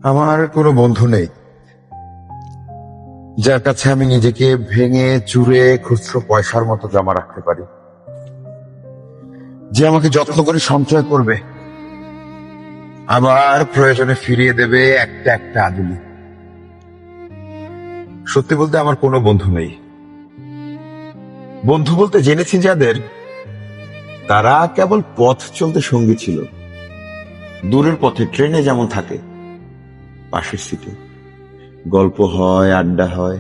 আমার কোনো বন্ধু নেই যার কাছে আমি নিজেকে ভেঙে চুরে খুচরো পয়সার মতো জমা রাখতে পারি, যে আমাকে যত্ন করে সঞ্চয় করবে, আবার প্রয়োজনে ফিরিয়ে দেবে একটা একটা আদুলি। সত্যি বলতে আমার কোনো বন্ধু নেই। বন্ধু বলতে জেনেছি যাদের, তারা কেবল পথ চলতে সঙ্গী ছিল। দূরের পথে ট্রেনে যেমন থাকে, পাশের সিটে গল্প হয়, আড্ডা হয়,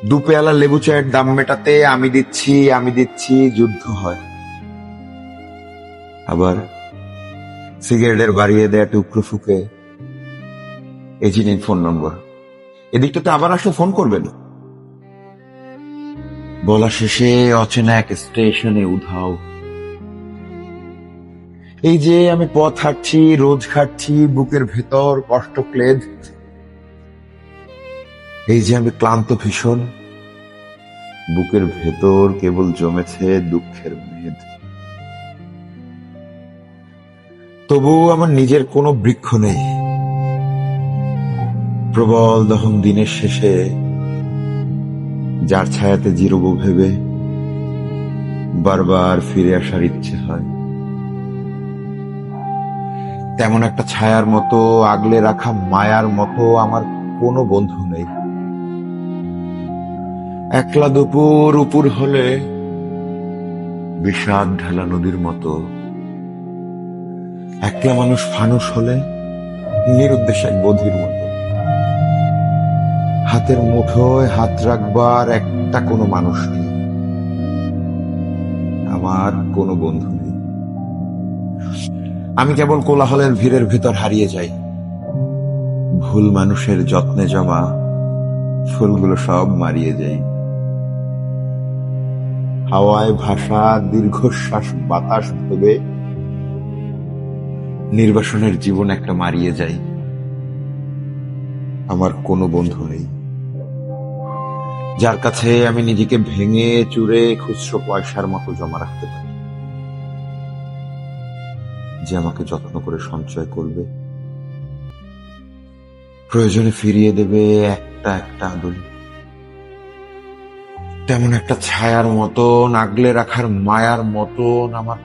দুপেয়ালা লেবু চায়ের দাম মেটাতে আমি দিচ্ছি যুদ্ধ হয়। আবার সিগারেটের বাড়িয়ে দেয়া টুকরো ফুকে, এই যে নিন ফোন নম্বর, এদিকটাতে আবার আসলে ফোন করবেন। বলা শেষে অচেনা এক স্টেশনে উধাও। এই যে আমি পথ হাঁটছি, রোজ খাটছি, বুকের ভেতর কষ্ট ক্লেদ। এই যে আমি ক্লান্ত ভীষণ, বুকের ভেতর কেবল জমেছে দুঃখের মেদ। তবুও আমার নিজের কোনো বৃক্ষ নেই। প্রবল দহন দিনের শেষে যার ছায়াতে জিরোবো ভেবে বারবার ফিরে আসার ইচ্ছে হয়। তেমন একটা ছায়ার মতো, আগলে রাখা মায়ার মতো আমার কোনো বন্ধু নেই। একলা দুপুর উপুর হলে বিষাদ ঢালা নদীর মতো, একলা মানুষ ফানুস হলে নিরুদ্দেশ এক বধির মতো। হাতের মুঠোয় হাত রাখবার একটা কোনো মানুষ নেই, আমার কোনো বন্ধু নেই। আমি কেবল কোলাহলের ভিড়ের ভিতর হারিয়ে যাই। ভুল মানুষের যত্নে জমা ফুলগুলো সব মারিয়ে যাই। হাওয়ায় ভাষা দীর্ঘশ্বাস বাতাস ভেবে নির্বাসনের জীবন একটা মারিয়ে যাই। আমার কোনো বন্ধু নেই যার কাছে আমি নিজেকে ভেঙে চুরে খুচরো পয়সার মতো জমা রাখতে পারি, যে আমাকে যত্ন করে সঞ্চয় করবে, প্রয়োজনে ফিরিয়ে দেবে একটা একটা আদুলি। তেমন একটা ছায়ার মতন, আগলে রাখার মায়ার মতন আমার